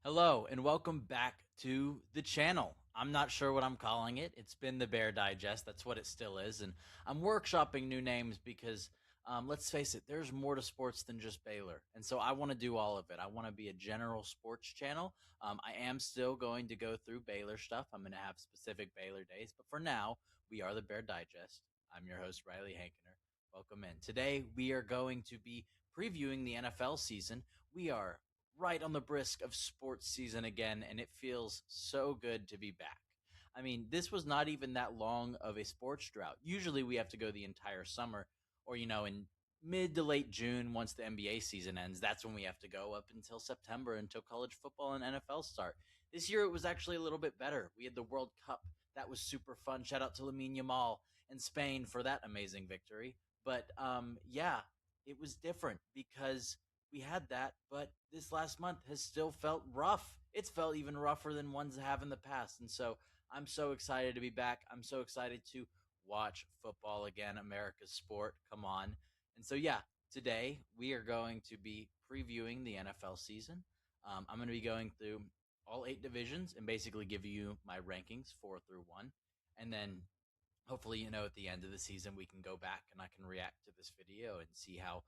Hello and welcome back to the channel. I'm not sure what I'm calling it. It's been the Bear Digest. That's what it still is. And I'm workshopping new names because, let's face it, there's more to sports than just Baylor. And so I want to do all of it. I want to be a general sports channel. I am still going to go through Baylor stuff. I'm going to have specific Baylor days. But for now, we are the Bear Digest. I'm your host, Riley Hankener. Welcome in. Today, we are going to be previewing the NFL season. We are right on the brisk of sports season again, and it feels so good to be back. I mean, this was not even that long of a sports drought. Usually we have to go the entire summer, or, in mid to late June, once the NBA season ends, that's when we have to go up until September until college football and NFL start. This year it was actually a little bit better. We had the World Cup. That was super fun. Shout out to Lamine Yamal and Spain for that amazing victory. But yeah, it was different because we had that, but this last month has still felt rough. It's felt even rougher than ones have in the past. And so I'm so excited to be back. I'm so excited to watch football again, America's sport. Come on. And so, yeah, today we are going to be previewing the NFL season. I'm going to be going through all eight divisions and basically give you my rankings 4 through 1. And then hopefully, at the end of the season, we can go back and I can react to this video and see how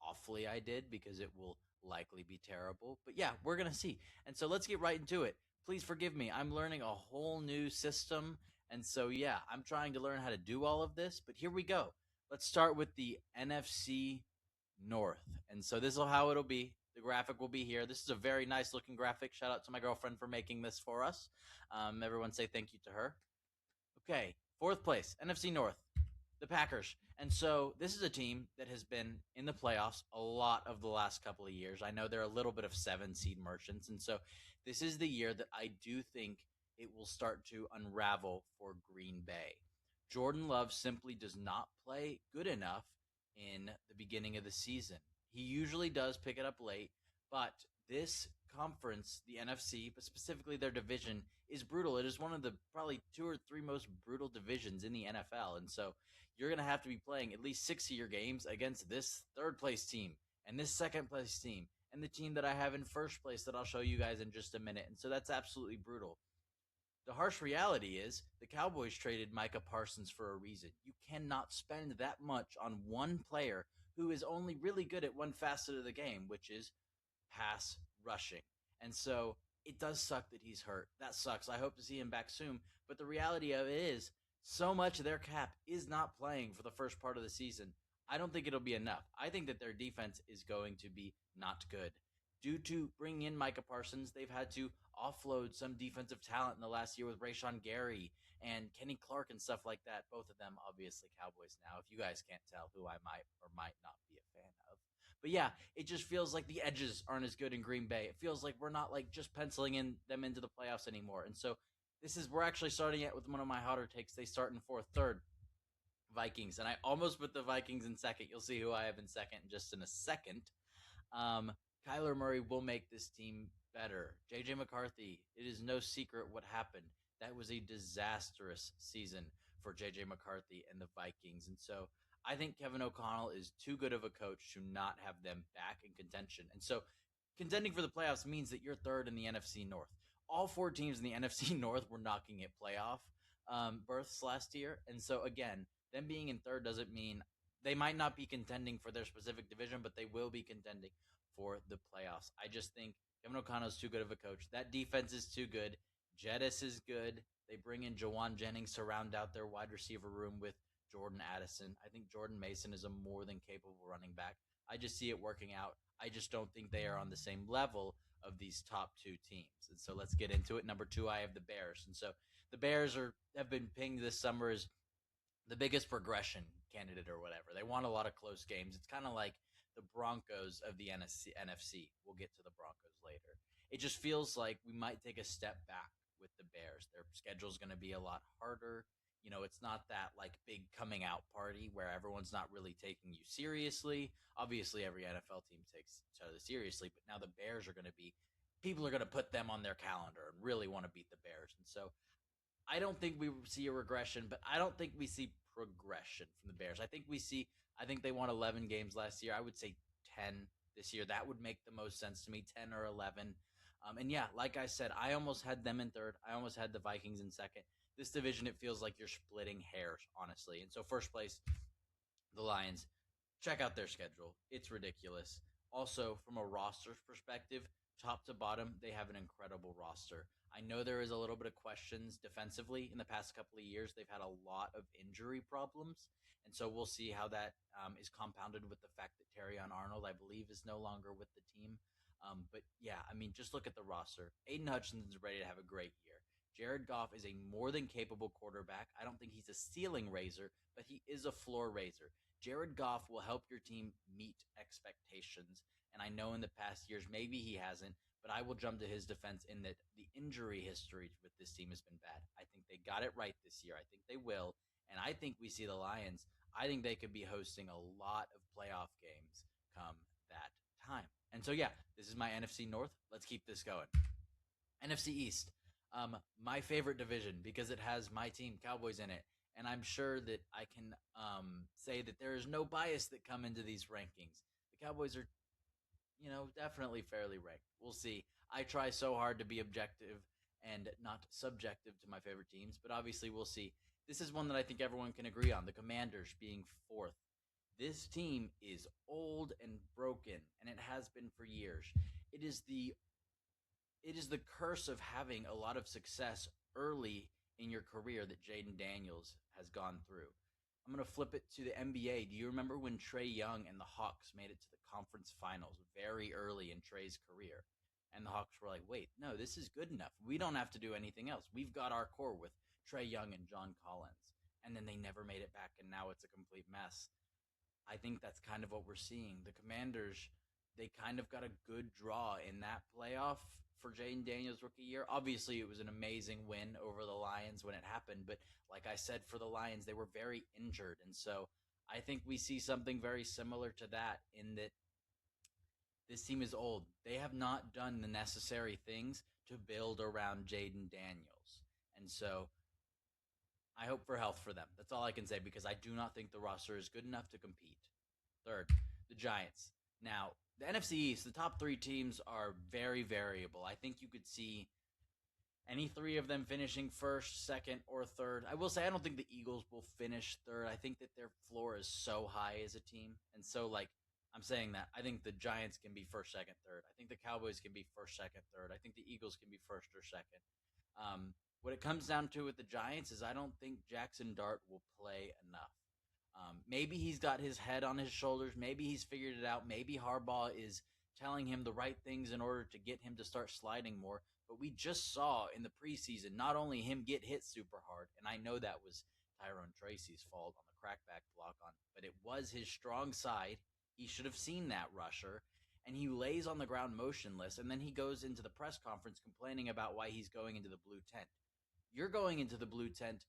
awfully I did because it will likely be terrible. But yeah, we're going to see. And so let's get right into it. Please forgive me. I'm learning a whole new system. And so, yeah, I'm trying to learn how to do all of this. But here we go. Let's start with the NFC North. And so this is how it'll be. The graphic will be here. This is a very nice looking graphic. Shout out to my girlfriend for making this for us. Everyone say thank you to her. Okay, fourth place, NFC North, the Packers. And so this is a team that has been in the playoffs a lot of the last couple of years. I know they're a little bit of 7 seed merchants. And so this is the year that I do think it will start to unravel for Green Bay. Jordan Love simply does not play good enough in the beginning of the season. He usually does pick it up late, but this conference, the NFC, but specifically their division, is brutal. It is one of the probably 2 or 3 most brutal divisions in the NFL. And so you're going to have to be playing at least 6 of your games against this third place team and this second place team and the team that I have in first place that I'll show you guys in just a minute. And so that's absolutely brutal. The harsh reality is the Cowboys traded Micah Parsons for a reason. You cannot spend that much on one player who is only really good at one facet of the game, which is pass rushing. And so it does suck that he's hurt. That sucks. I hope to see him back soon. But the reality of it is, so much of their cap is not playing for the first part of the season. I don't think it'll be enough. I think that their defense is going to be not good. Due to bringing in Micah Parsons, they've had to offload some defensive talent in the last year with Rashawn Gary and Kenny Clark and stuff like that. Both of them, obviously, Cowboys now. If you guys can't tell who I might or might not be a fan of. But yeah, it just feels like the edges aren't as good in Green Bay. It feels like we're not like just penciling in them into the playoffs anymore. And so we're actually starting it with one of my hotter takes. They start in fourth, third, Vikings, and I almost put the Vikings in second. You'll see who I have in second just in a second. Um, Kyler Murray will make this team better. JJ McCarthy, it is no secret what happened. That was a disastrous season for JJ McCarthy and the Vikings. And so I think Kevin O'Connell is too good of a coach to not have them back in contention. And so contending for the playoffs means that you're third in the NFC North. All 4 teams in the NFC North were knocking at playoff berths last year. And so, again, them being in third doesn't mean they might not be contending for their specific division, but they will be contending for the playoffs. I just think Kevin O'Connell is too good of a coach. That defense is too good. Jettis is good. They bring in Jawan Jennings to round out their wide receiver room with Jordan Addison. I think Jordan Mason is a more than capable running back. I just see it working out. I just don't think they are on the same level of these top 2 teams. And so let's get into it. Number 2, I have the Bears. And so the Bears have been pinged this summer as the biggest progression candidate or whatever. They won a lot of close games. It's kind of like the Broncos of the NFC. We'll get to the Broncos later. It just feels like we might take a step back with the Bears. Their schedule is going to be a lot harder. It's not that like big coming out party where everyone's not really taking you seriously. Obviously, every NFL team takes each other seriously, but now the Bears are going to be, people are going to put them on their calendar and really want to beat the Bears. And so I don't think we see a regression, but I don't think we see progression from the Bears. I think they won 11 games last year. I would say 10 this year. That would make the most sense to me, 10 or 11. And yeah, like I said, I almost had them in third. I almost had the Vikings in second. This division, it feels like you're splitting hairs, honestly. And so, first place, the Lions. Check out their schedule. It's ridiculous. Also, from a roster's perspective, top to bottom, they have an incredible roster. I know there is a little bit of questions defensively in the past couple of years. They've had a lot of injury problems. And so we'll see how that is compounded with the fact that Terrion Arnold, I believe, is no longer with the team. But yeah, I mean, just look at the roster. Aiden Hutchinson's ready to have a great year. Jared Goff is a more than capable quarterback. I don't think he's a ceiling raiser, but he is a floor raiser. Jared Goff will help your team meet expectations. And I know in the past years, maybe he hasn't, but I will jump to his defense in that the injury history with this team has been bad. I think they got it right this year. I think they will. And I think we see the Lions. I think they could be hosting a lot of playoff games come that time. And so, yeah, this is my NFC North. Let's keep this going. NFC East, my favorite division because it has my team, Cowboys, in it. And I'm sure that I can say that there is no bias that come into these rankings. The Cowboys are, definitely fairly ranked. We'll see. I try so hard to be objective and not subjective to my favorite teams, but obviously we'll see. This is one that I think everyone can agree on, the Commanders being fourth. This team is old and broken, and it has been for years. It is the it is the curse of having a lot of success early in your career that Jaden Daniels has gone through. I'm going to flip it to the NBA. Do you remember when Trae Young and the Hawks made it to the conference finals very early in Trae's career? And the Hawks were like, wait, no, this is good enough. We don't have to do anything else. We've got our core with Trae Young and John Collins. And then they never made it back, and now it's a complete mess. I think that's kind of what we're seeing. The Commanders, they kind of got a good draw in that playoff for Jaden Daniels' rookie year. Obviously, it was an amazing win over the Lions when it happened, but like I said, for the Lions, they were very injured. And so I think we see something very similar to that in that this team is old. They have not done the necessary things to build around Jaden Daniels. And so I hope for health for them. That's all I can say because I do not think the roster is good enough to compete. Third, the Giants. Now, the NFC East, the top three teams are very variable. I think you could see any three of them finishing first, second, or third. I will say I don't think the Eagles will finish third. I think that their floor is so high as a team. And so, I'm saying that. I think the Giants can be first, second, third. I think the Cowboys can be first, second, third. I think the Eagles can be first or second. What it comes down to with the Giants is I don't think Jackson Dart will play enough. Maybe he's got his head on his shoulders. Maybe he's figured it out. Maybe Harbaugh is telling him the right things in order to get him to start sliding more. But we just saw in the preseason not only him get hit super hard, and I know that was Tyrone Tracy's fault on the crackback block on, but it was his strong side. He should have seen that rusher, and he lays on the ground motionless, and then he goes into the press conference complaining about why he's going into the blue tent. You're going into the blue tent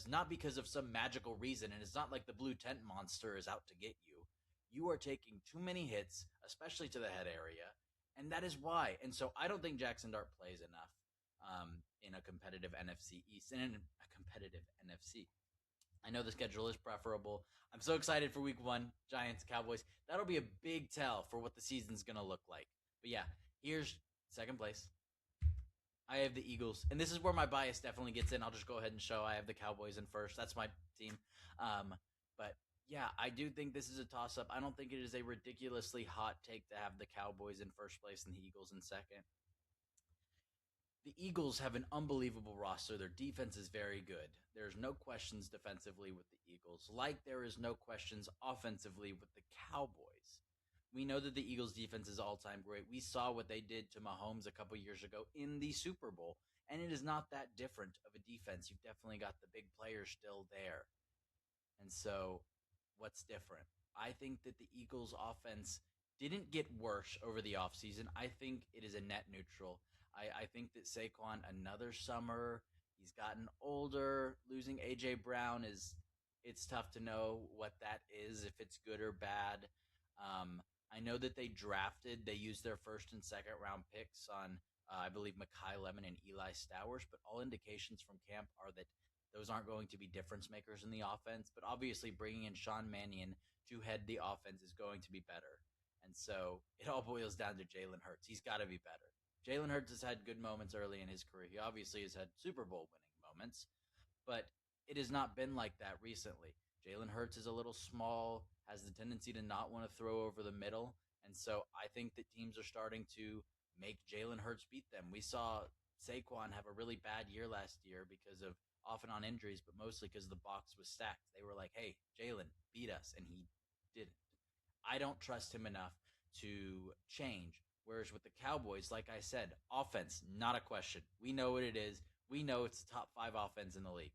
not because of some magical reason, and it's not like the blue tent monster is out to get you. You are taking too many hits, especially to the head area, and that is why. And so I don't think Jackson Dart plays enough in a competitive NFC East and in a competitive NFC. I know the schedule is preferable. I'm so excited for week 1, Giants, Cowboys. That'll be a big tell for what the season's going to look like. But yeah, here's second place. I have the Eagles, and this is where my bias definitely gets in. I'll just go ahead and show I have the Cowboys in first. That's my team. But yeah, I do think this is a toss-up. I don't think it is a ridiculously hot take to have the Cowboys in first place and the Eagles in second. The Eagles have an unbelievable roster. Their defense is very good. There's no questions defensively with the Eagles, like there is no questions offensively with the Cowboys. We know that the Eagles' defense is all-time great. We saw what they did to Mahomes a couple years ago in the Super Bowl, and it is not that different of a defense. You've definitely got the big players still there. And so what's different? I think that the Eagles' offense didn't get worse over the offseason. I think it is a net neutral. I think that Saquon, another summer, he's gotten older. Losing A.J. Brown it's tough to know what that is, if it's good or bad. I know that they used their first and second round picks on, I believe, Mekhi Lemon and Eli Stowers, but all indications from camp are that those aren't going to be difference makers in the offense. But obviously, bringing in Sean Mannion to head the offense is going to be better. And so it all boils down to Jalen Hurts. He's got to be better. Jalen Hurts has had good moments early in his career. He obviously has had Super Bowl winning moments, but it has not been like that recently. Jalen Hurts is a little small, has the tendency to not want to throw over the middle. And so I think that teams are starting to make Jalen Hurts beat them. We saw Saquon have a really bad year last year because of off and on injuries, but mostly because the box was stacked. They were like, hey, Jalen, beat us. And he didn't. I don't trust him enough to change. Whereas with the Cowboys, like I said, offense, not a question. We know what it is. We know it's the top 5 offense in the league.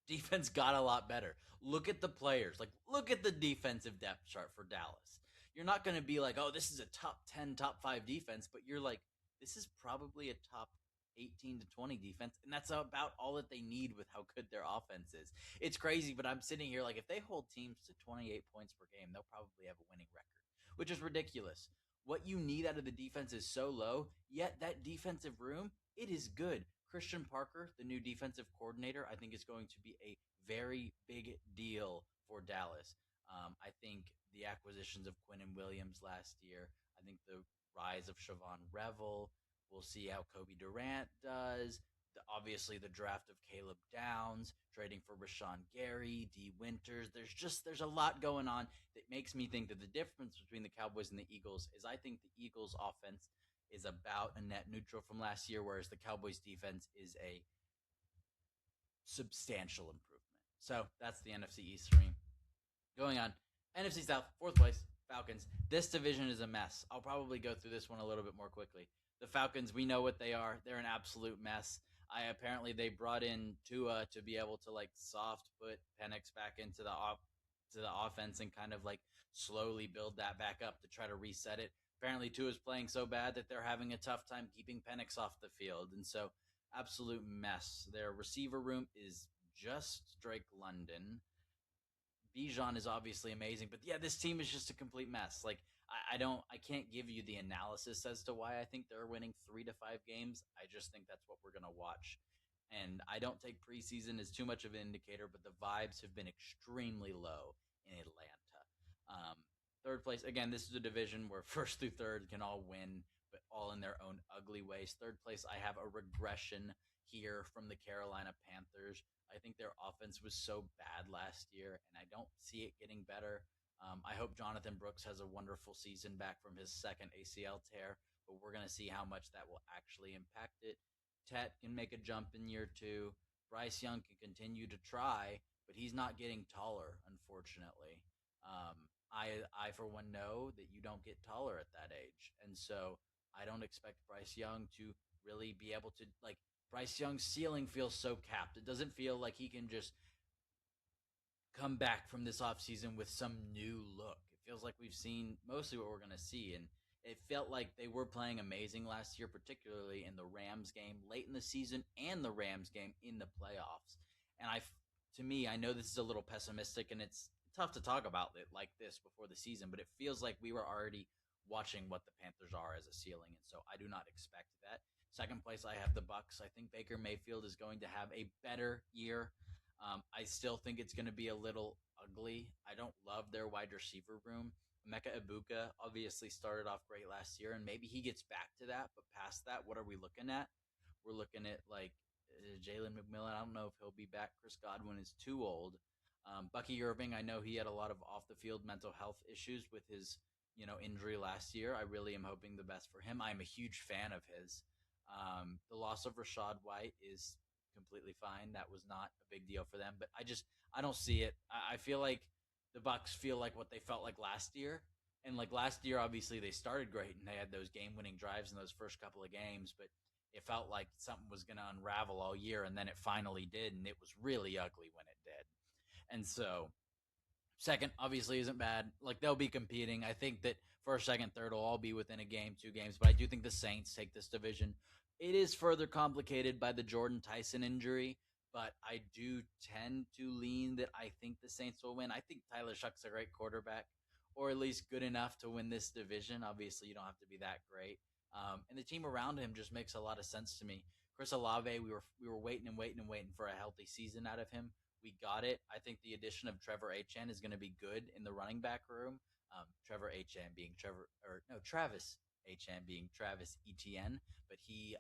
Defense got a lot better. Look at the players. Like, look at the defensive depth chart for Dallas. You're not going to be like, oh, this is a top 10, top 5 defense, but you're like, this is probably a top 18 to 20 defense. And that's about all that they need with how good their offense is. It's crazy, but I'm sitting here like, if they hold teams to 28 points per game, they'll probably have a winning record, which is ridiculous. What you need out of the defense is so low, yet that defensive room, it is good. Christian Parker, the new defensive coordinator, I think is going to be a very big deal for Dallas. I think the acquisitions of Quinnen Williams last year, I think the rise of Siobhan Revel, we'll see how Kobe Durant does. Obviously, the draft of Caleb Downs, trading for Rashawn Gary, D. Winters. There's a lot going on that makes me think that the difference between the Cowboys and the Eagles is I think the Eagles' offense is about a net neutral from last year, whereas the Cowboys defense is a substantial improvement. So that's the NFC East for me. Going on, NFC South, 4th place, Falcons. This division is a mess. I'll probably go through this one a little bit more quickly. The Falcons, we know what they are. They're an absolute mess. Apparently they brought in Tua to be able to like soft put Penix back into the offense and kind of like slowly build that back up to try to reset it. Apparently Tua is playing so bad that they're having a tough time keeping Penix off the field, and so absolute mess. Their receiver room is just Drake London. Bijan is obviously amazing, but yeah, this team is just a complete mess. Like I can't give you the analysis as to why I think they're winning 3 to 5 games. I just think that's what we're gonna watch, and I don't take preseason as too much of an indicator, but the vibes have been extremely low in Atlanta. Um, 3rd place, again, this is a division where 1st through 3rd can all win, but all in their own ugly ways. 3rd place, I have a regression here from the Carolina Panthers. I think their offense was so bad last year, and I don't see it getting better. I hope Jonathan Brooks has a wonderful season back from his 2nd ACL tear, but we're going to see how much that will actually impact it. Tet can make a jump in year 2. Bryce Young can continue to try, but he's not getting taller, unfortunately. I for one know that you don't get taller at that age, and so I don't expect Bryce Young to really be able to like. Bryce Young's ceiling feels so capped. It doesn't feel like he can just come back from this offseason with some new look. It feels like we've seen mostly what we're going to see. And it felt like they were playing amazing last year, particularly in the Rams game late in the season and the Rams game in the playoffs. And to me, I know this is a little pessimistic and it's tough to talk about it like this before the season, but it feels like we were already watching what the Panthers are as a ceiling. And so I do not expect that. 2nd place, I have the Bucks. I think Baker Mayfield is going to have a better year. I still think it's going to be a little ugly. I don't love their wide receiver room. Emeka Ibuka obviously started off great last year, and maybe he gets back to that. But past that, what are we looking at? We're looking at like Jalen McMillan. I don't know if he'll be back. Chris Godwin is too old. Bucky Irving, I know he had a lot of off the field mental health issues with his injury last year. I really am hoping the best for him. I'm a huge fan of his. The loss of Rachaad White is completely fine. That was not a big deal for them, but I don't see it. I feel like the Bucks feel like what they felt like last year. And like last year, obviously they started great and they had those game-winning drives in those first couple of games, but it felt like something was going to unravel all year, and then it finally did, and it was really ugly when it did. And so 2nd obviously isn't bad. Like they'll be competing. I think that 1st, 2nd, 3rd will all be within a game, 2 games, but I do think the Saints take this division. It is further complicated by the Jordan Tyson injury, but I do tend to lean that I think the Saints will win. I think Tyler Shuck's a great quarterback, or at least good enough to win this division. Obviously, you don't have to be that great. And the team around him just makes a lot of sense to me. Chris Olave, we were waiting and waiting and waiting for a healthy season out of him. We got it. I think the addition of Trevor Achane is going to be good in the running back room. Trevor Achane being Travis Achane being Travis Etienne, but he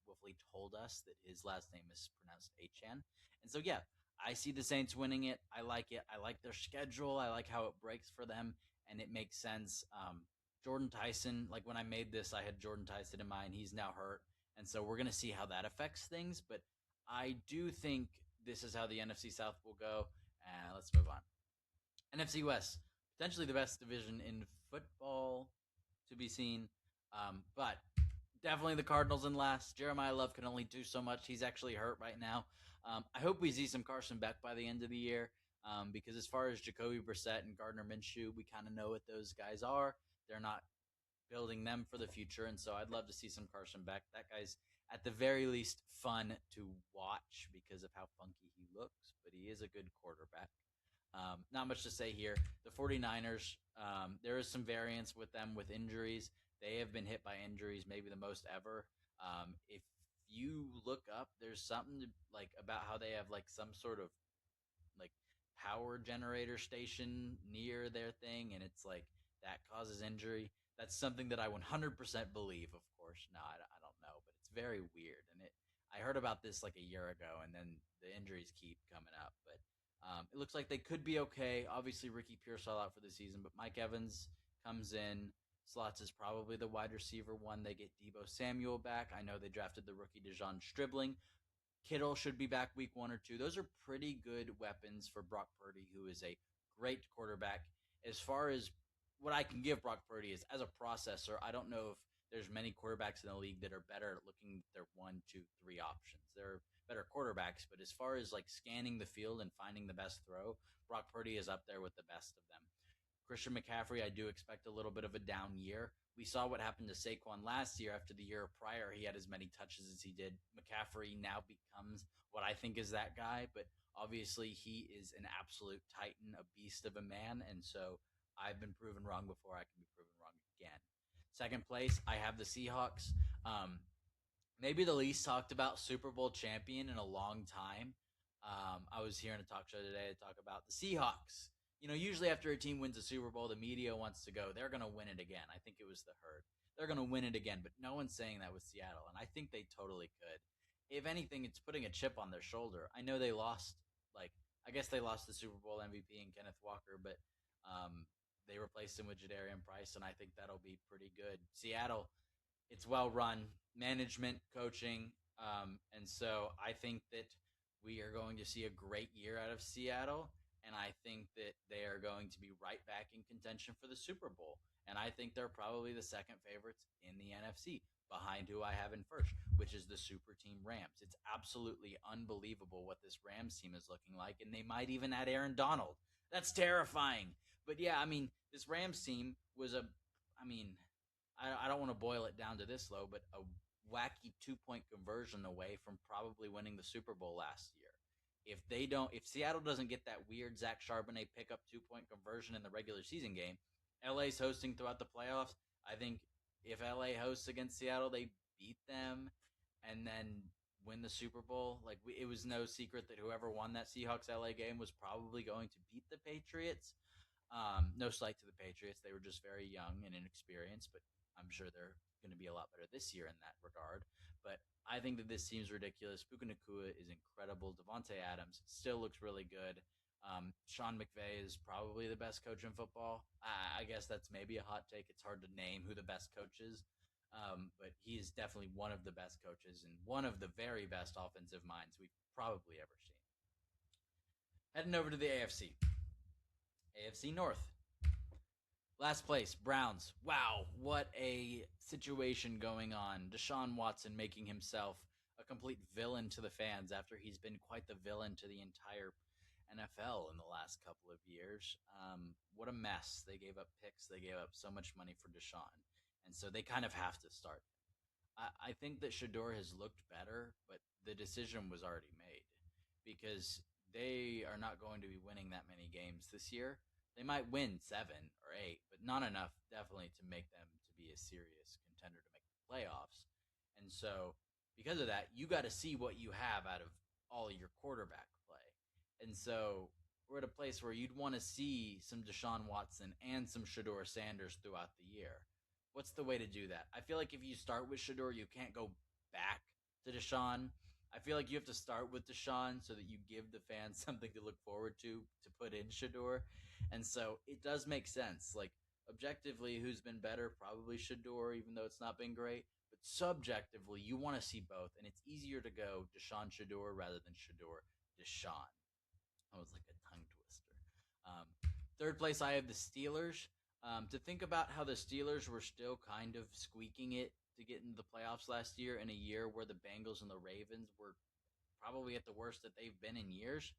willfully told us that his last name is pronounced Achane. And so, yeah, I see the Saints winning it. I like it. I like their schedule. I like how it breaks for them, and it makes sense. Jordan Tyson, like when I made this, I had Jordan Tyson in mind. He's now hurt. And so we're going to see how that affects things. But I do think this is how the NFC South will go. Let's move on. NFC West, potentially the best division in football to be seen. But definitely the Cardinals in last. Jeremiah Love can only do so much. He's actually hurt right now. I hope we see some Carson Beck by the end of the year because as far as Jacoby Brissett and Gardner Minshew, we kind of know what those guys are. They're not building them for the future, and so I'd love to see some Carson Beck. That guy's at the very least fun to watch because of how funky he looks, but he is a good quarterback. Not much to say here. The 49ers, there is some variance with them with injuries. They have been hit by injuries, maybe the most ever. If you look up, there's something like about how they have like some sort of like power generator station near their thing, and it's like that causes injury. That's something that I 100% believe. Of course, no, I don't know, but it's very weird. And I heard about this like a year ago, and then the injuries keep coming up. But it looks like they could be okay. Obviously, Ricky Pearsall out for the season, but Mike Evans comes in. Slots is probably the wide receiver one. They get Debo Samuel back. I know they drafted the rookie Dejon Stribling. Kittle should be back week 1 or 2. Those are pretty good weapons for Brock Purdy, who is a great quarterback. As far as what I can give Brock Purdy is as a processor, I don't know if there's many quarterbacks in the league that are better at looking at their 1, 2, 3 options. They're better quarterbacks, but as far as like scanning the field and finding the best throw, Brock Purdy is up there with the best of them. Christian McCaffrey, I do expect a little bit of a down year. We saw what happened to Saquon last year. After the year prior, he had as many touches as he did. McCaffrey now becomes what I think is that guy, but obviously he is an absolute titan, a beast of a man, and so I've been proven wrong before. I can be proven wrong again. Second place, I have the Seahawks. Maybe the least talked about Super Bowl champion in a long time. I was hearing a talk show today to talk about the Seahawks. You know, usually after a team wins a Super Bowl, the media wants to go, they're going to win it again. I think it was the Herd. They're going to win it again, but no one's saying that with Seattle, and I think they totally could. If anything, it's putting a chip on their shoulder. I know they lost, I guess they lost the Super Bowl MVP in Kenneth Walker, but they replaced him with Jadarian Price, and I think that'll be pretty good. Seattle, it's well run, management, coaching, and so I think that we are going to see a great year out of Seattle, and I think that they are going to be right back in contention for the Super Bowl. And I think they're probably the second favorites in the NFC, behind who I have in first, which is the super team Rams. It's absolutely unbelievable what this Rams team is looking like, and they might even add Aaron Donald. That's terrifying. But yeah, I mean, this Rams team was I don't want to boil it down to this low, but a wacky 2-point conversion away from probably winning the Super Bowl last year. If Seattle doesn't get that weird Zach Charbonnet pickup 2-point conversion in the regular season game, LA's hosting throughout the playoffs. I think if LA hosts against Seattle, they beat them and then win the Super Bowl. It was no secret that whoever won that Seahawks LA game was probably going to beat the Patriots. No slight to the Patriots. They were just very young and inexperienced, but I'm sure they're going to be a lot better this year in that regard. But I think that this seems ridiculous. Puka Nacua is incredible. Devontae Adams still looks really good. Sean McVay is probably the best coach in football. I guess that's maybe a hot take. It's hard to name who the best coach is, but he is definitely one of the best coaches and one of the very best offensive minds we've probably ever seen. Heading over to the AFC. AFC North. Last place, Browns. Wow, what a situation going on. Deshaun Watson making himself a complete villain to the fans after he's been quite the villain to the entire NFL in the last couple of years. What a mess. They gave up picks. They gave up so much money for Deshaun. And so they kind of have to start. I think that Shador has looked better, but the decision was already made because they are not going to be winning that many games this year. They might win 7 or 8, but not enough definitely to make them to be a serious contender to make the playoffs. And so because of that, you got to see what you have out of all of your quarterback play. And so we're at a place where you'd want to see some Deshaun Watson and some Shador Sanders throughout the year. what's the way to do that? I feel like if you start with Shador, you can't go back to Deshaun. I feel like you have to start with Deshaun so that you give the fans something to look forward to put in Shador. And so it does make sense. Like objectively, who's been better? Probably Shador, even though it's not been great. But subjectively, you want to see both, and it's easier to go Deshaun Shador rather than Shador Deshaun. That was like a tongue twister. Um, Third place, I have the Steelers. To think about how the Steelers were still kind of squeaking it to get into the playoffs last year in a year where the Bengals and the Ravens were probably at the worst that they've been in years,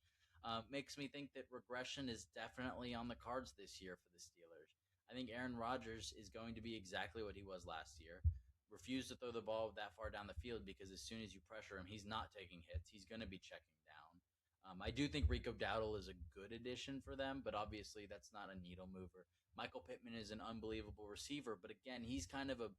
makes me think that regression is definitely on the cards this year for the Steelers. I think Aaron Rodgers is going to be exactly what he was last year. Refuse to throw the ball that far down the field because as soon as you pressure him, he's not taking hits. He's going to be checking down. I do think Rico Dowdle is a good addition for them, but obviously that's not a needle mover. Michael Pittman is an unbelievable receiver, but again, he's kind of a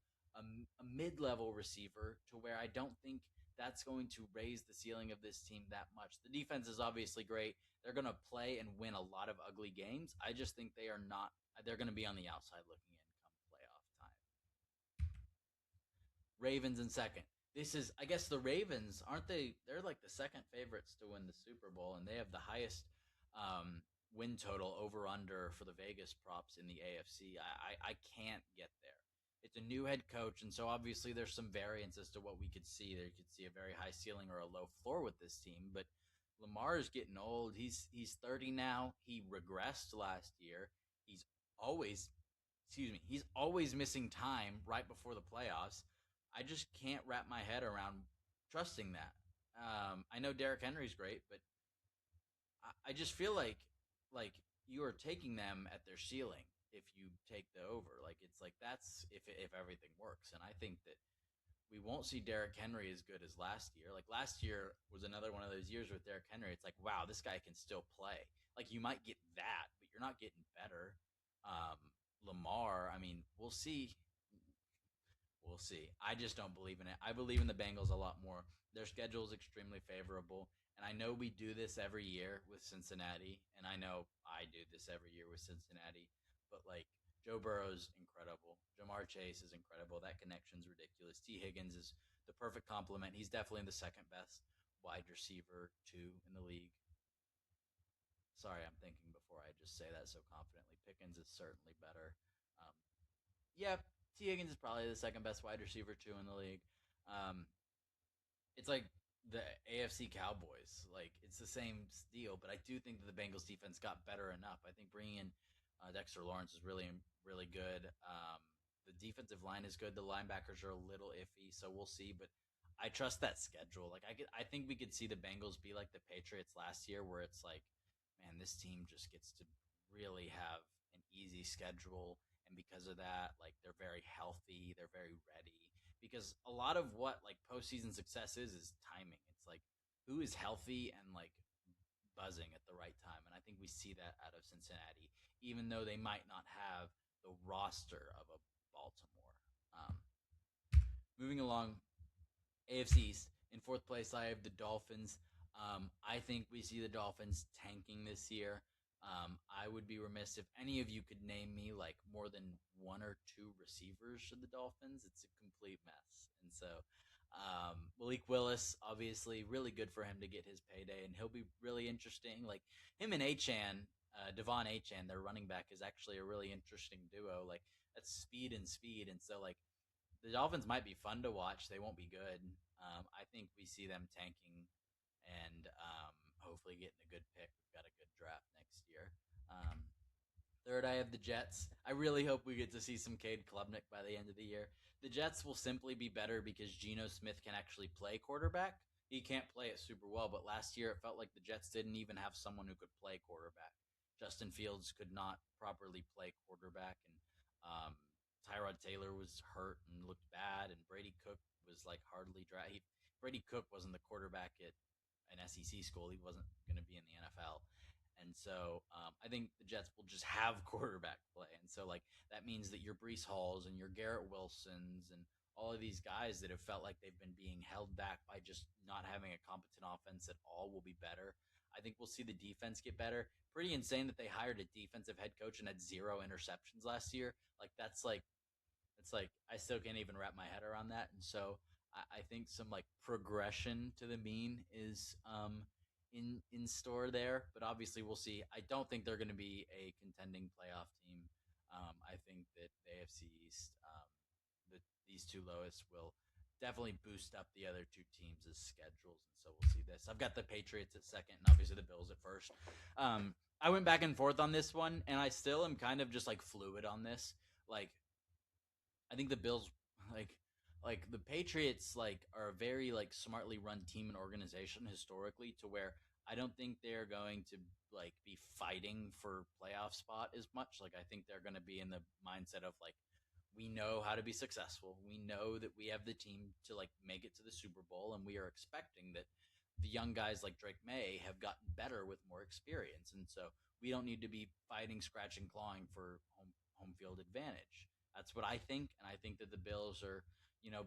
mid-level receiver to where I don't think that's going to raise the ceiling of this team that much. The defense is obviously great. They're going to play and win a lot of ugly games. I just think they are not, they're going to be on the outside looking in come playoff time. Ravens in second. This is, I guess, the Ravens, aren't they? They're like the second favorites to win the Super Bowl, and they have the highest win total over under for the Vegas props in the AFC. I can't get there. It's a new head coach, and so obviously there's some variance as to what we could see. There, you could see a very high ceiling or a low floor with this team, but Lamar is getting old. He's 30 now. He regressed last year. He's always, he's always missing time right before the playoffs. I just can't wrap my head around trusting that. I know Derrick Henry's great, but I just feel like you are taking them at their ceiling if you take the over. Like it's like that's if everything works, and I think that we won't see Derrick Henry as good as last year. Like last year was another one of those years with Derrick Henry. It's like wow, this guy can still play. Like you might get that, but you're not getting better. Um, Lamar, I mean, we'll see. We'll see. I just don't believe in it. I believe in the Bengals a lot more. Their schedule is extremely favorable. And I know we do this every year with Cincinnati. And I know I do this every year with Cincinnati. But like Joe Burrow's incredible. Jamar Chase is incredible. That connection's ridiculous. T. Higgins is the perfect complement. He's definitely the second best wide receiver two in the league. Sorry, I'm thinking before I just say that so confidently. Pickens is certainly better. Um, yeah, T. Higgins is probably the second best wide receiver two in the league. Um, it's like the AFC Cowboys. Like it's the same deal, but I do think that the Bengals defense got better enough. I think bringing in Dexter Lawrence is really good. The defensive line is good. The linebackers are a little iffy, so we'll see. But I trust that schedule. Like I think we could see the Bengals be like the Patriots last year, where it's like, man, this team just gets to really have an easy schedule, and because of that, like they're very healthy, they're very ready. Because a lot of what like postseason success is timing. It's like who is healthy and like buzzing at the right time, and I think we see that out of Cincinnati, even though they might not have the roster of a Baltimore. Um, Moving along, AFC East. In fourth place, I have the Dolphins. I think we see the Dolphins tanking this year. I would be remiss if any of you could name me like more than one or two receivers for the Dolphins. It's a complete mess. And so Malik Willis, obviously, really good for him to get his payday, and he'll be really interesting. Like him and Achan, Devon Achan, their running back, is actually a really interesting duo. Like that's speed and speed, and so like the Dolphins might be fun to watch. They won't be good. I think we see them tanking and hopefully getting a good pick. We've got a good draft next year. Third, I have the Jets. I really hope we get to see some Cade Klubnik by the end of the year. The Jets will simply be better because Geno Smith can actually play quarterback. He can't play it super well, but last year it felt like the Jets didn't even have someone who could play quarterback. Justin Fields could not properly play quarterback, and Tyrod Taylor was hurt and looked bad, and Brady Cook was like hardly drafted. Brady Cook wasn't the quarterback at an SEC school. He wasn't going to be in the NFL. And so I think the Jets will just have quarterback play. And so, like, that means that your Brees Halls and your Garrett Wilsons and all of these guys that have felt like they've been being held back by just not having a competent offense at all will be better. I think we'll see the defense get better. Pretty insane that they hired a defensive head coach and had 0 interceptions last year. Like, that's It's like I still can't even wrap my head around that. And so I think some like progression to the mean is in store there. But obviously we'll see. I don't think they're going to be a contending playoff team. I think that the AFC East, these two lowest, will definitely boost up the other two teams' schedules, and so we'll see this. I've got the Patriots at second, and obviously the Bills at first. I went back and forth on this one, and I still am kind of just like fluid on this. Like, I think the Bills, like, like the Patriots, like are a very like smartly run team and organization historically, to where I don't think they're going to like be fighting for playoff spot as much. Like, I think they're going to be in the mindset of like, we know how to be successful. We know that we have the team to like make it to the Super Bowl, and we are expecting that the young guys like Drake May have gotten better with more experience, and so we don't need to be fighting, scratching, clawing for home field advantage. That's what I think, and I think that the Bills are,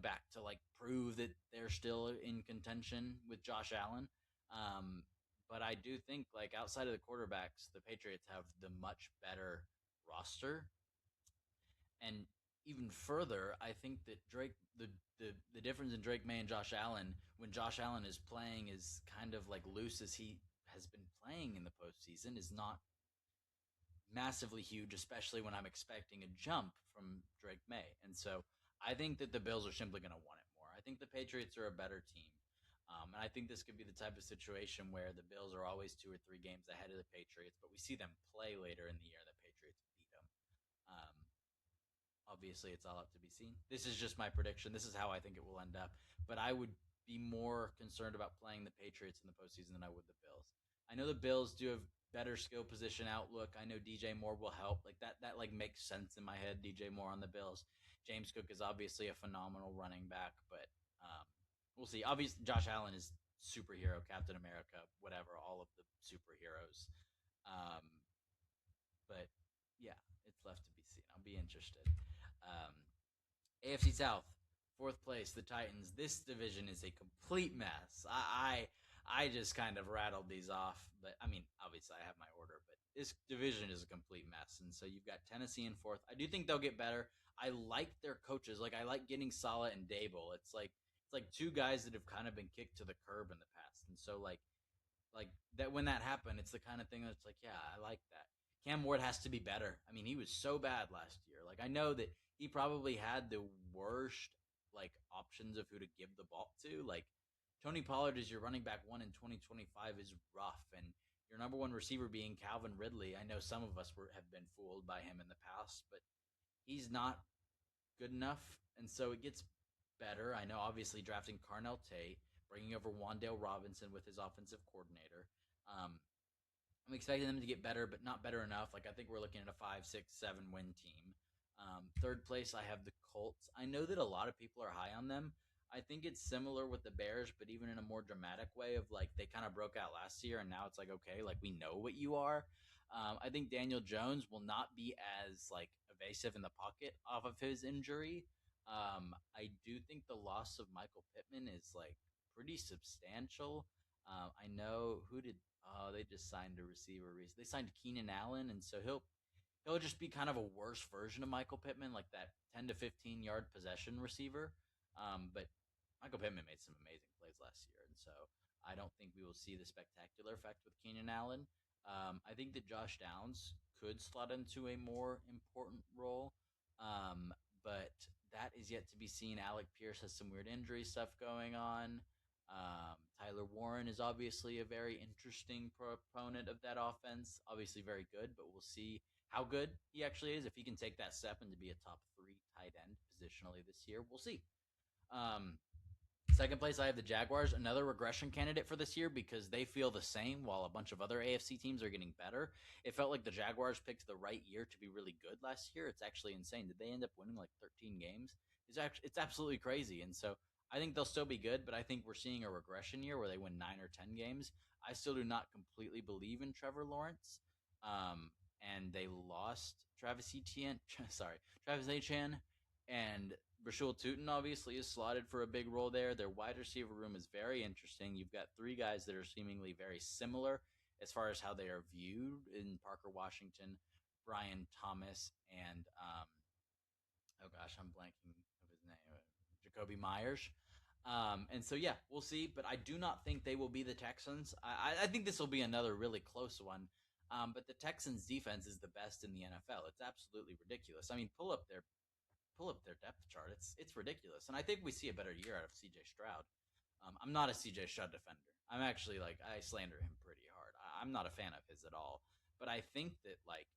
back to like prove that they're still in contention with Josh Allen. Um, but I do think like outside of the quarterbacks, the Patriots have the much better roster, and even further, I think that the difference in Drake May and Josh Allen, when Josh Allen is playing as kind of like loose as he has been playing in the postseason, is not massively huge, especially when I'm expecting a jump from Drake May. And so I think that the Bills are simply going to want it more. I think the Patriots are a better team. And I think this could be the type of situation where the Bills are always 2 or 3 games ahead of the Patriots, but we see them play later in the year and the Patriots beat them. Um, Obviously, it's all up to be seen. This is just my prediction. This is how I think it will end up. But I would be more concerned about playing the Patriots in the postseason than I would the Bills. I know the Bills do have better skill position outlook. I know DJ Moore will help. Like that like makes sense in my head. DJ Moore on the Bills. James Cook is obviously a phenomenal running back, but we'll see. Obviously, Josh Allen is superhero, Captain America, whatever, all of the superheroes. Um, but yeah, it's left to be seen. I'll be interested. Um, AFC South, fourth place, the Titans. This division is a complete mess. I just kind of rattled these off, but I mean, obviously I have my order, but this division is a complete mess. And so you've got Tennessee in fourth. I do think they'll get better. I like their coaches. Like, I like getting Saleh and Dable. It's like two guys that have kind of been kicked to the curb in the past, and so like that when that happened, it's the kind of thing that's like, yeah, I like that. Cam Ward has to be better. I mean, he was so bad last year. Like, I know that he probably had the worst like options of who to give the ball to. Like, Tony Pollard is your running back one in 2025 is rough, and your number one receiver being Calvin Ridley. I know some of us have been fooled by him in the past, but he's not good enough, and so it gets better. I know, obviously, drafting Carnell Tate, bringing over Wandale Robinson with his offensive coordinator. Um, I'm expecting them to get better, but not better enough. Like, I think we're looking at a 5, 6, 7 win team. Third place, I have the Colts. I know that a lot of people are high on them. I think it's similar with the Bears, but even in a more dramatic way of like they kind of broke out last year, and now it's like, okay, like we know what you are. I think Daniel Jones will not be as like evasive in the pocket off of his injury. I do think the loss of Michael Pittman is like pretty substantial. I know who did. Oh, they just signed a receiver. They signed Keenan Allen, and so he'll just be kind of a worse version of Michael Pittman, like that 10 to 15 yard possession receiver. But Michael Pittman made some amazing plays last year, and so I don't think we will see the spectacular effect with Keenan Allen. I think that Josh Downs could slot into a more important role, but that is yet to be seen. Alec Pierce has some weird injury stuff going on. Tyler Warren is obviously a very interesting proponent of that offense. Obviously, very good, but we'll see how good he actually is. If he can take that step and to be a top 3 tight end positionally this year, we'll see. Um, Second place, I have the Jaguars, another regression candidate for this year because they feel the same while a bunch of other AFC teams are getting better. It felt like the Jaguars picked the right year to be really good last year. It's actually insane. Did they end up winning like 13 games? It's absolutely crazy. And so I think they'll still be good, but I think we're seeing a regression year where they win 9 or 10 games. I still do not completely believe in Trevor Lawrence. And they lost Travis Etienne. Sorry, Travis Etienne and Rashul Tutin obviously is slotted for a big role there. Their wide receiver room is very interesting. You've got 3 guys that are seemingly very similar as far as how they are viewed in Parker Washington, Brian Thomas, and Oh gosh, I'm blanking of his name. Jacoby Myers. And so yeah, we'll see. But I do not think they will be the Texans. I think this will be another really close one. But the Texans defense is the best in the NFL. It's absolutely ridiculous. I mean, pull up their depth chart. It's ridiculous. And I think we see a better year out of CJ Stroud. I'm not a CJ Stroud defender. I'm actually like I slander him pretty hard. I'm not a fan of his at all. But I think that like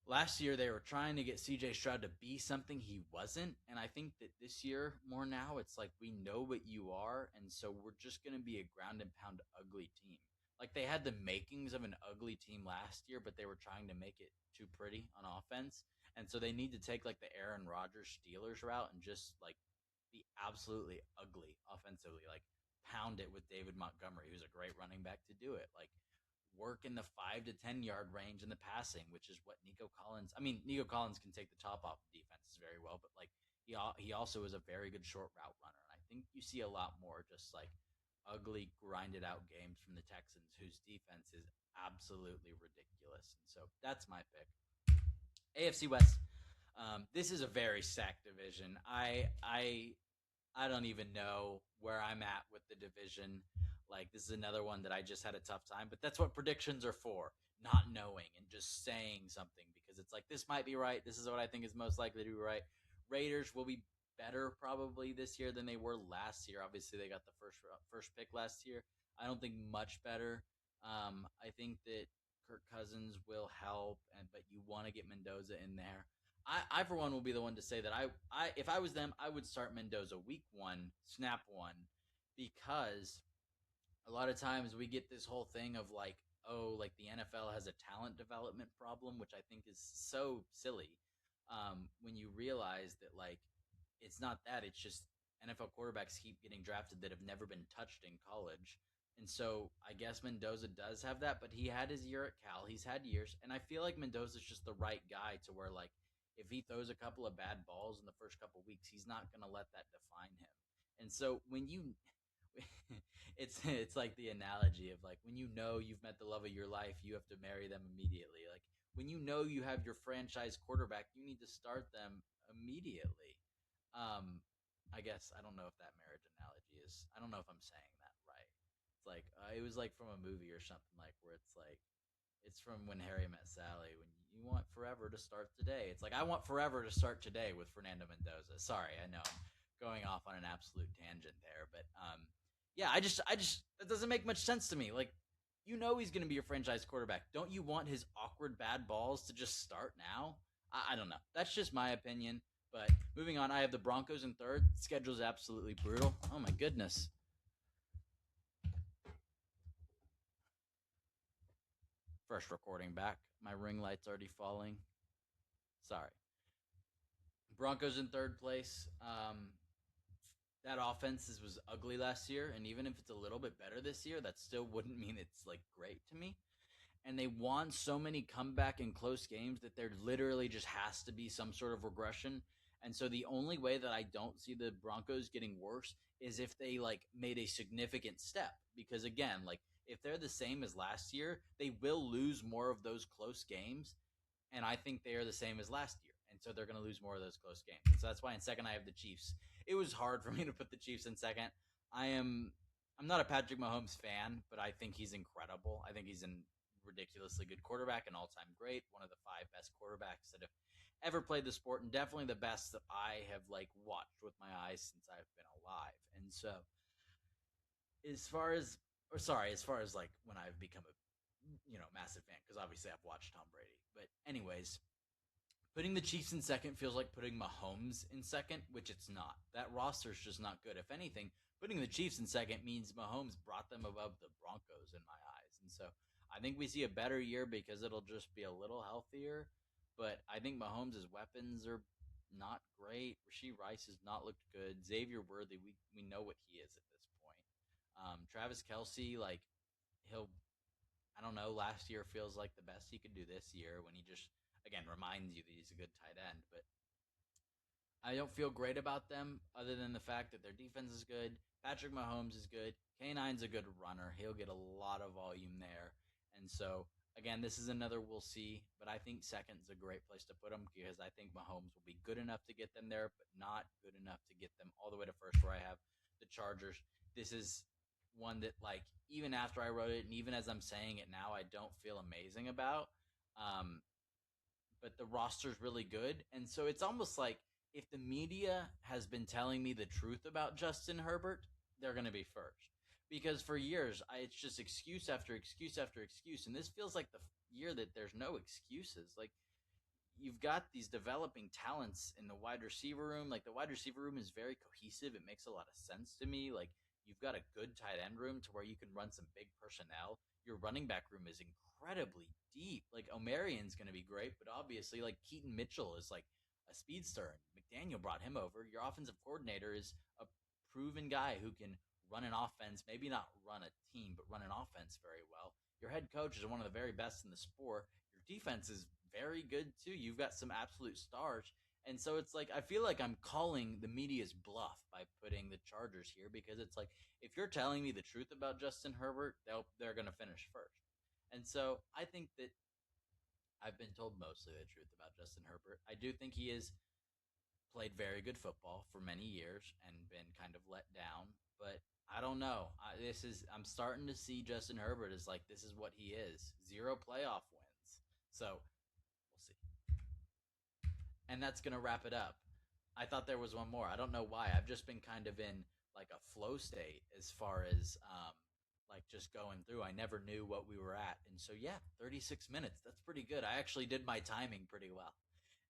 last year they were trying to get CJ Stroud to be something he wasn't, and I think that this year more now it's like we know what you are, and so we're just going to be a ground and pound ugly team. Like they had the makings of an ugly team last year, but they were trying to make it too pretty on offense. And so they need to take like the Aaron Rodgers Steelers route and just like be absolutely ugly offensively, like pound it with David Montgomery, who's a great running back to do it. Like work in the 5 to 10 yard range in the passing, which is what Nico Collins. I mean, Nico Collins can take the top off of defenses very well, but like he also is a very good short route runner. And I think you see a lot more just like ugly, grinded out games from the Texans, whose defense is absolutely ridiculous. And so that's my pick. AFC West. This is a very stacked division. I don't even know where I'm at with the division. Like this is another one that I just had a tough time, but that's what predictions are for. Not knowing and just saying something because it's like this might be right. This is what I think is most likely to be right. Raiders will be better probably this year than they were last year. Obviously, they got the first pick last year. I don't think much better. I think that Kirk Cousins will help, and but you want to get Mendoza in there. I for one will be the one to say that if I was them, I would start Mendoza week one, snap one, because a lot of times we get this whole thing of like, oh, like the NFL has a talent development problem, which I think is so silly. When you realize that like it's not that, it's just NFL quarterbacks keep getting drafted that have never been touched in college. And so I guess Mendoza does have that, but he had his year at Cal. He's had years. And I feel like Mendoza's just the right guy to where, like, if he throws a couple of bad balls in the first couple of weeks, he's not going to let that define him. And so when you, it's like the analogy of like when you know you've met the love of your life, you have to marry them immediately. Like when you know you have your franchise quarterback, you need to start them immediately. Um, I guess I don't know if that marriage analogy is. I don't know if I'm saying that right. It's like it was like from a movie or something like where it's like it's from When Harry Met Sally. When you want forever to start today, it's like I want forever to start today with Fernando Mendoza. Sorry, I know I'm going off on an absolute tangent there, but yeah, I just that doesn't make much sense to me. Like you know he's going to be your franchise quarterback. Don't you want his awkward bad balls to just start now? I don't know. That's just my opinion. But moving on, I have the Broncos in third. Schedule's absolutely brutal. Oh my goodness. First recording back. My ring light's already falling. Sorry. Broncos in third place. That offense was ugly last year, and even if it's a little bit better this year, that still wouldn't mean it's like great to me. And they won so many comeback and close games that there literally just has to be some sort of regression. And so the only way that I don't see the Broncos getting worse is if they like made a significant step. Because again, like if they're the same as last year, they will lose more of those close games. And I think they are the same as last year. And so they're going to lose more of those close games. And so that's why in second I have the Chiefs. It was hard for me to put the Chiefs in second. I am I'm not a Patrick Mahomes fan, but I think he's incredible. I think he's a ridiculously good quarterback, an all-time great, one of the 5 best quarterbacks that have ever played the sport, and definitely the best that I have like watched with my eyes since I've been alive. And so, as far as like when I've become a massive fan, because obviously I've watched Tom Brady. But anyways, putting the Chiefs in second feels like putting Mahomes in second, which it's not. That roster is just not good. If anything, putting the Chiefs in second means Mahomes brought them above the Broncos in my eyes. And so I think we see a better year because it'll just be a little healthier. But I think Mahomes' weapons are not great. Rasheed Rice has not looked good. Xavier Worthy, we know what he is at this point. Travis Kelsey, like he'll I don't know. Last year feels like the best he could do this year when he just, again, reminds you that he's a good tight end. But I don't feel great about them other than the fact that their defense is good. Patrick Mahomes is good. K9's a good runner. He'll get a lot of volume there. And so Again, this is another we'll see, but I think second's a great place to put them because I think Mahomes will be good enough to get them there, but not good enough to get them all the way to first, where I have the Chargers. This is one that, like, even after I wrote it, and even as I'm saying it now, I don't feel amazing about. Um, but the roster's really good, and so it's almost like if the media has been telling me the truth about Justin Herbert, they're going to be first. Because for years, it's just excuse after excuse after excuse, and this feels like the year that there's no excuses. Like, you've got these developing talents in the wide receiver room. Like, the wide receiver room is very cohesive. It makes a lot of sense to me. Like, you've got a good tight end room to where you can run some big personnel. Your running back room is incredibly deep. Like, Omarion's going to be great, but obviously, like, Keaton Mitchell is like a speedster. McDaniel brought him over. Your offensive coordinator is a proven guy who can run an offense, maybe not run a team, but run an offense very well. Your head coach is one of the very best in the sport. Your defense is very good too. You've got some absolute stars. And so it's like I feel like I'm calling the media's bluff by putting the Chargers here, because it's like if you're telling me the truth about Justin Herbert, they're going to finish first. And so I think that I've been told mostly the truth about Justin Herbert. I do think he has played very good football for many years and been kind of let down, but I don't know. I'm starting to see Justin Herbert as like this is what he is. 0 playoff wins. So we'll see. And that's going to wrap it up. I thought there was one more. I don't know why. I've just been kind of in like a flow state as far as like just going through. I never knew what we were at. And so, yeah, 36 minutes. That's pretty good. I actually did my timing pretty well.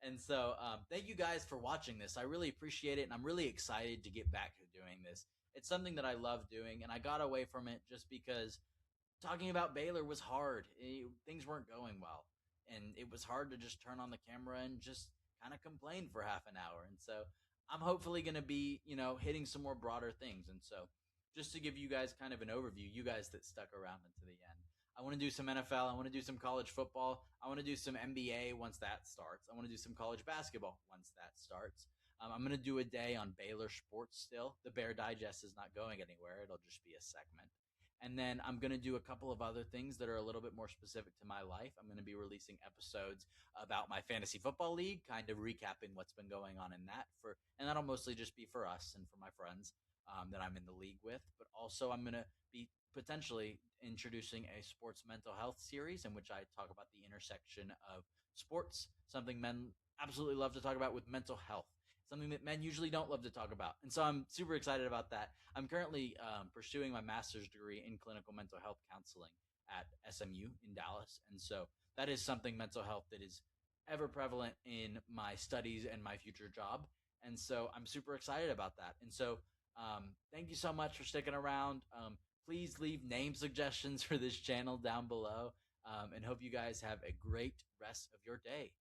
And so, thank you guys for watching this. I really appreciate it. And I'm really excited to get back to doing this. It's something that I love doing. And I got away from it just because talking about Baylor was hard. Things weren't going well. And it was hard to just turn on the camera and just kind of complain for half an hour. And so I'm hopefully going to be, hitting some more broader things. And so just to give you guys kind of an overview, you guys that stuck around until the end, I want to do some NFL. I want to do some college football. I want to do some NBA once that starts. I want to do some college basketball once that starts. I'm going to do a day on Baylor sports still. The Bear Digest is not going anywhere. It'll just be a segment. And then I'm going to do a couple of other things that are a little bit more specific to my life. I'm going to be releasing episodes about my fantasy football league, kind of recapping what's been going on in that. And that'll mostly just be for us and for my friends that I'm in the league with. But also I'm going to be potentially introducing a sports mental health series in which I talk about the intersection of sports, something men absolutely love to talk about, with mental health, something that men usually don't love to talk about. And so I'm super excited about that. I'm currently pursuing my master's degree in clinical mental health counseling at SMU in Dallas. And so that is something, mental health, that is ever prevalent in my studies and my future job. And so I'm super excited about that. And so thank you so much for sticking around. Please leave name suggestions for this channel down below, and hope you guys have a great rest of your day.